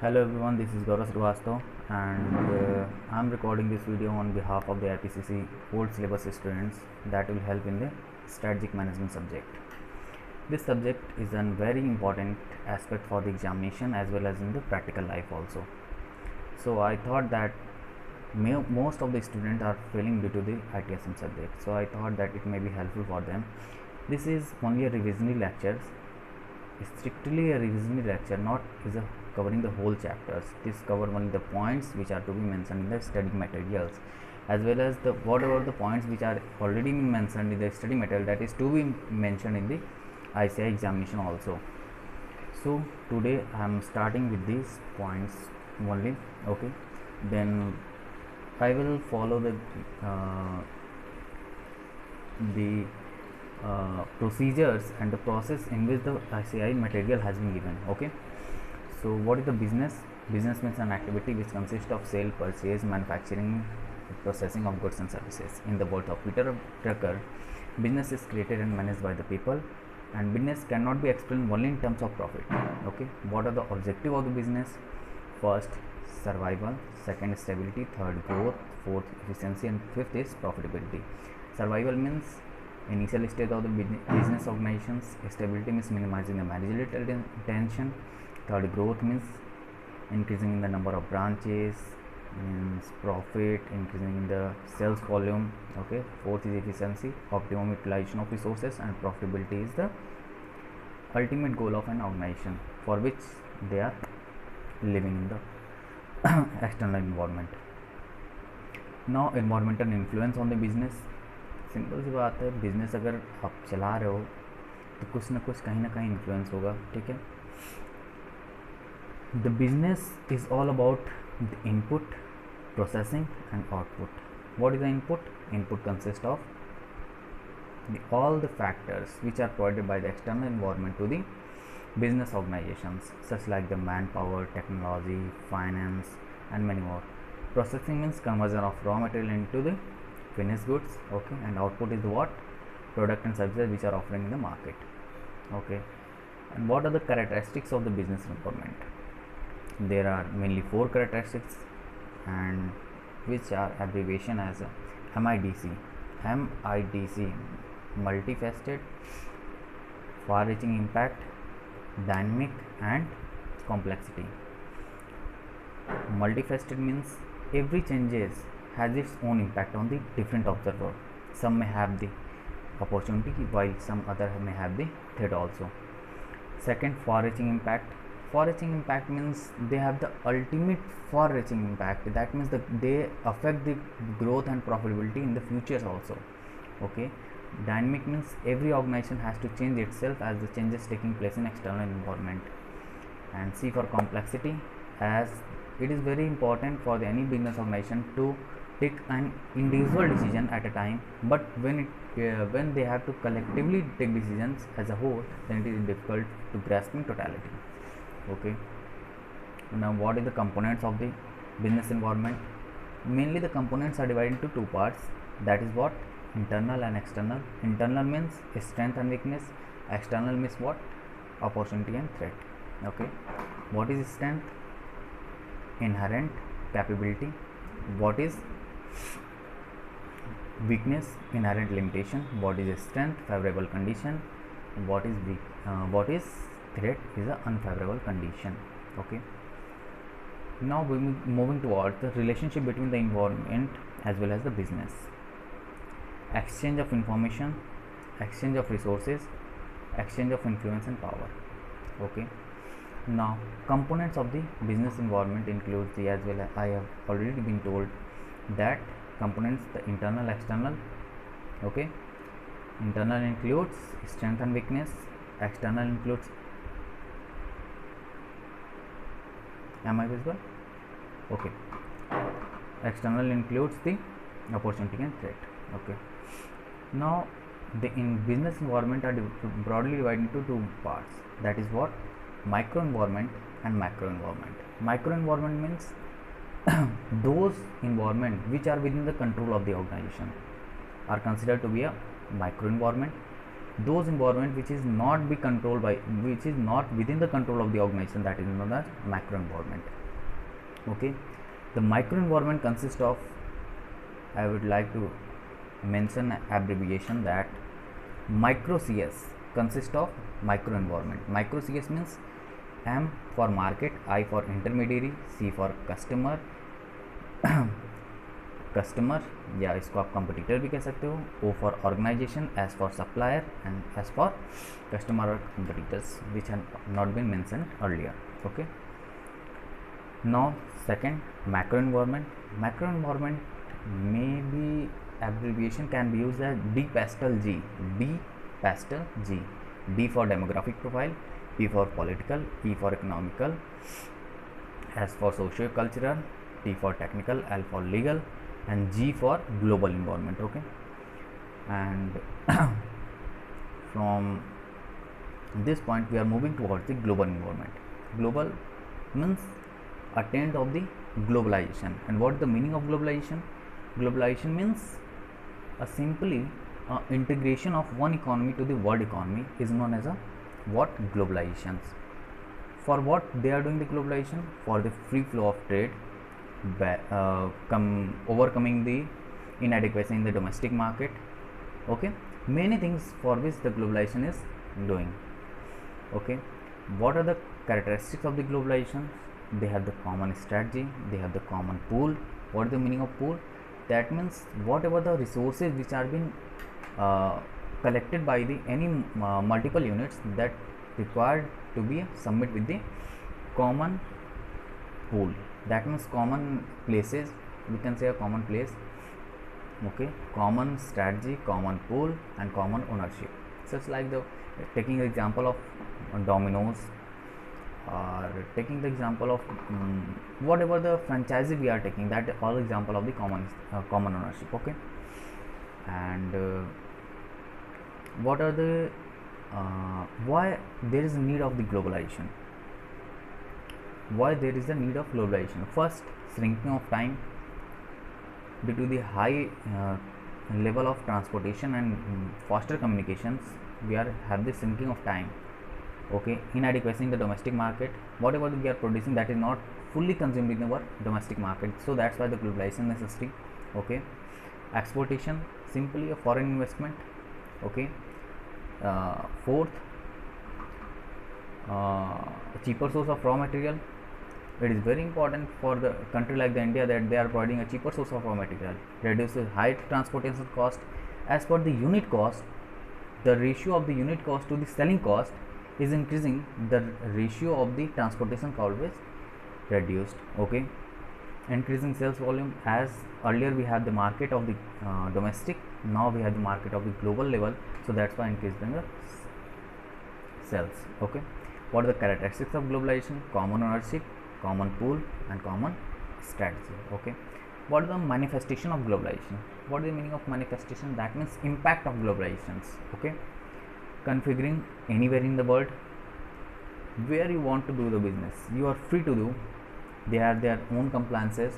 Hello everyone, this is Gaurav Srivastav and I'm recording this video on behalf of the IPCC old syllabus students that will help in the strategic management subject. This subject is a very important aspect for the examination as well as in the practical life also. So I thought that most of the students are failing due to the ITSM subject. So I thought that it may be helpful for them. This is only a revisionary lecture, strictly a revisionary lecture, not is a covering the whole chapters. This cover only the points which are to be mentioned in the study materials, as well as the whatever the points which are already been mentioned in the study material that is to be mentioned in the ICI examination also. So today I am starting with these points only. Okay, then I will follow the procedures and the process in which the ICI material has been given. Okay, so what is the business? Business means an activity which consists of sale, purchase, manufacturing, processing of goods and services. In the words of Peter Drucker, business is created and managed by the people, and business cannot be explained only in terms of profit. Okay, what are the objective of the business? First, survival. Second, stability. Third, growth. Fourth, efficiency, and fifth is profitability. Survival means initial stage of the business organizations. Stability means minimizing the managerial tension. Third, growth means increasing in the number of branches, means profit, increasing in the sales volume. Okay, fourth is efficiency, optimum utilization of resources, and profitability is the ultimate goal of an organization for which they are living in the external environment. Now environmental influence on the business. Simple सी बात है, business अगर आप चला रहे हो तो कुछ ना कुछ कहीं ना कहीं इन्फ्लुएंस होगा. ठीक है, the business is all about the input, processing and output. What is the input? Input consist of all the factors which are provided by the external environment to the business organizations, such like the manpower, technology, finance, and many more. Processing means conversion of raw material into the finished goods. Okay, and output is what? Product and services which are offering in the market. Okay, and what are the characteristics of the business environment? There are mainly 4 characteristics, and which are abbreviation as MIDC. MIDC: multifaceted, far-reaching impact, dynamic, and complexity. Multifaceted means every changes has its own impact on the different observer. Some may have the opportunity while some other may have the threat also. Second, far-reaching impact. Far-reaching impact means they have the ultimate far-reaching impact. That means that they affect the growth and profitability in the future also. Okay, dynamic means every organization has to change itself as the changes taking place in external environment. And C for complexity, as it is very important for any business organization to take an individual decision at a time, but when they have to collectively take decisions as a whole, then it is difficult to grasp in totality. Okay, now what is the components of the business environment? Mainly the components are divided into 2 parts. That is what? Internal and external. Internal means strength and weakness. External means what? Opportunity and threat. Okay, what is strength? Inherent capability. What is weakness? Inherent limitation. What is strength? Favorable condition. What is weak? What is threat? Is an unfavorable condition. Okay, now we moving towards the relationship between the environment as well as the business. Exchange of information, exchange of resources, exchange of influence and power. Okay, now components of the business environment includes the, as well as I have already been told that components, the internal, external. Okay, internal includes strength and weakness. External includes, am I visible? Okay, external includes the opportunity and threat. Okay, now the in business environment are broadly divided into 2 parts. That is what? Micro environment and macro environment. Micro environment means those environment which are within the control of the organization are considered to be a micro environment, those environment which is not be controlled by, which is not within the control of the organization, that is known as macro environment. Okay, the micro environment consists of, I would like to mention abbreviation that micro CS consists of micro environment. Micro CS means M for market, I for intermediary, C for customer customer या इसको आप competitor भी कह सकते हो, O for organization, S for supplier and S for customer और competitors which have not been mentioned earlier. Okay, now second macro environment. Macro environment में भी abbreviation can be used as D pastel G. D pastel G. D for demographic profile, P for political, E for economical, S for socio-cultural, T for technical, L for legal, and G for global environment. Okay, and from this point we are moving towards the global environment. Global means attained of the globalization. And what is the meaning of globalization? Globalization means simply integration of one economy to the world economy is known as a what? Globalizations. For what they are doing the globalization? For the free flow of trade, overcoming the inadequacy in the domestic market. Okay, many things for which the globalization is doing. Okay, what are the characteristics of the globalization? They have the common strategy, they have the common pool. What is the meaning of pool? That means whatever the resources which are being collected by the any multiple units that required to be submit with the common pool. That means common places, we can say a common place. Okay, common strategy, common pool, and common ownership. Such like the taking the example of Domino's, or taking the example of whatever the franchisee we are taking, that all example of the common ownership. Okay, and what are the why there is a need of the globalization? Why there is a need of globalization? First, shrinking of time due to the high level of transportation and faster communications. We have the shrinking of time. Okay, inadequacy in the domestic market. Whatever we are producing, that is not fully consumed in our domestic market. So that's why the globalization necessary. Okay, exportation, simply a foreign investment. Okay, fourth, cheaper source of raw material. It is very important for the country like the India that they are providing a cheaper source of raw material, reduces high transportation cost. As per the unit cost, the ratio of the unit cost to the selling cost is increasing, the ratio of the transportation cost is reduced. Okay, increasing sales volume. As earlier we have the market of the domestic, now we have the market of the global level, so that's why increasing the sales. Okay, what are the characteristics of globalization? Common ownership, common pool, and common strategy. Okay, what is the manifestation of globalization? What is the meaning of manifestation? That means impact of globalizations. Okay, configuring anywhere in the world where you want to do the business, you are free to do. They have their own compliances,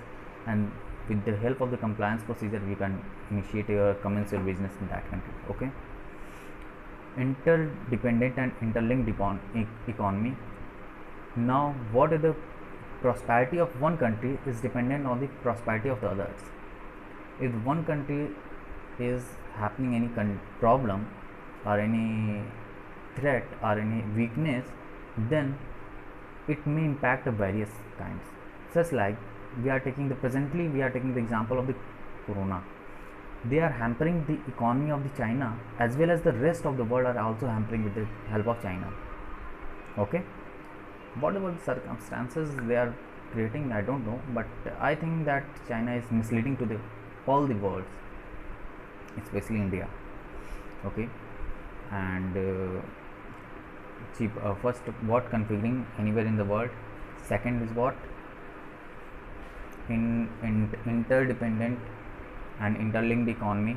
and with the help of the compliance procedure you can initiate your commence your business in that country. Okay, interdependent and interlinked economy. Now what is the prosperity of one country is dependent on the prosperity of the others. If one country is happening any problem or any threat or any weakness, then it may impact the various kinds. Such like we are taking the example of the corona. They are hampering the economy of the China, as well as the rest of the world are also hampering with the help of China. Okay, whatever the circumstances they are creating, I don't know, but I think that China is misleading to all the world, especially India. Okay, and first, what? Configuring anywhere in the world. Second is what? Interdependent and interlinked economy.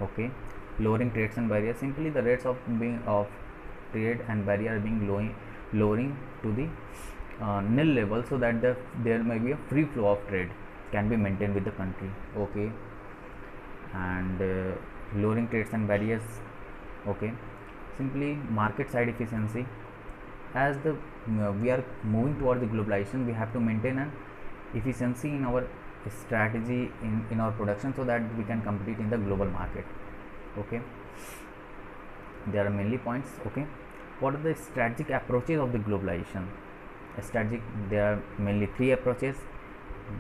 Okay, lowering trades and barriers. Simply the rates of trade and barrier are being lowering to the nil level, so that there may be a free flow of trade can be maintained with the country. Okay, and lowering trades and barriers. Okay, simply market side efficiency. As the we are moving towards the globalization, we have to maintain an efficiency in our strategy in our production, so that we can compete in the global market. Okay, there are mainly points. Okay, what are the strategic approaches of the globalization? Strategic, there are mainly three approaches: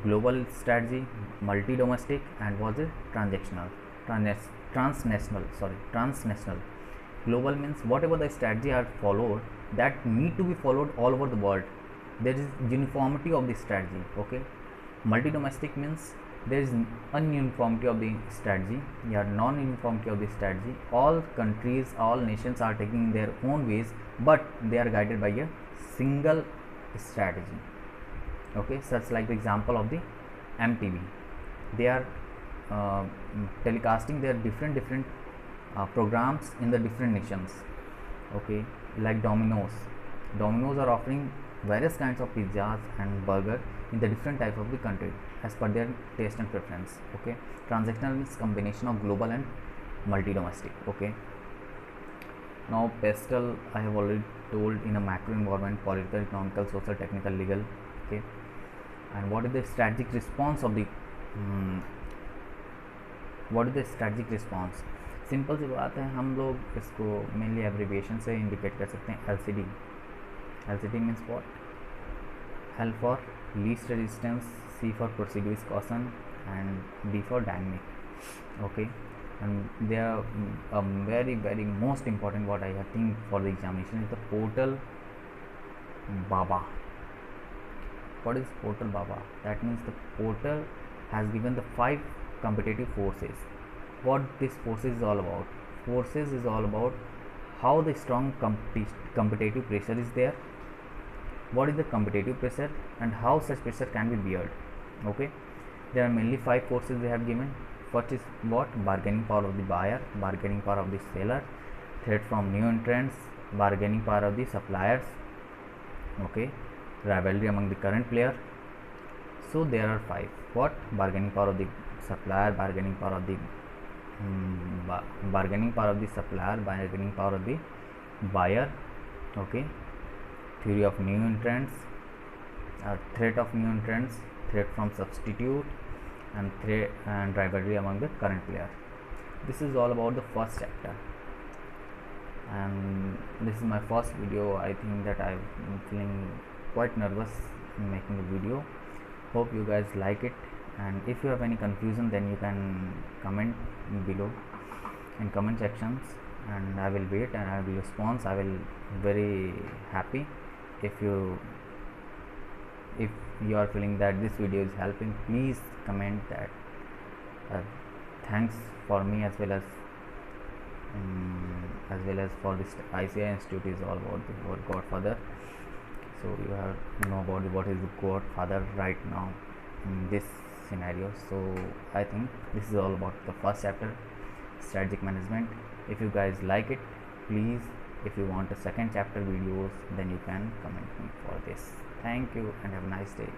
global strategy, multi domestic, and was it transactional, transnational, transnational. Global means whatever the strategy are followed, that need to be followed all over the world. There is uniformity of the strategy. Okay, multi domestic means there is ununiformity of the strategy, yeah, non uniformity of the strategy. All countries, all nations are taking their own ways, but they are guided by a single strategy. Okay, such like the example of the MTV. They are uh, telecasting their different programs in the different nations. Okay, like Domino's are offering various kinds of pizzas and burger in the different type of the country as per their taste and preference. Okay, transactional means combination of global and multi domestic. Okay, now pestle I have already told, in a macro environment: political, economical, social, technical, legal. Okay, and what is the strategic response of the what is the strategic response? Simple सी बात है, हम लोग इसको mainly abbreviation से indicate कर सकते हैं। LCD, LCD means what? L for least resistance, C for proceed with caution, and D for dynamic. Okay, and they are very most important what I think for the examination is the portal Baba. What is portal Baba? That means the portal has given the 5 competitive forces. What this forces is all about? Forces is all about how the strong competitive pressure is there, what is the competitive pressure, and how such pressure can be beared. Okay, there are mainly 5 forces they have given. First is what? Bargaining power of the buyer, bargaining power of the seller, threat from new entrants, bargaining power of the suppliers. Okay, rivalry among the current player. So there are 5. What? Bargaining power of the supplier, bargaining power of the bargaining power of the supplier, bargaining power of the buyer. Okay, theory of new entrants, threat of new entrants, threat from substitute, and threat and rivalry among the current player. This is all about the first chapter, and this is my first video. I think that I'm feeling quite nervous in making the video. Hope you guys like it, and if you have any confusion, then you can comment below in comment sections, and I will wait and I will respond. I will very happy if you are feeling that this video is helping. Please comment that thanks for me, as well as for this ICI Institute is all about the word Godfather. So you have to know about what is the Godfather right now in this scenario. So I think this is all about the first chapter, strategic management. If you guys like it, please, if you want a second chapter videos, then you can comment me for this. Thank you and have a nice day.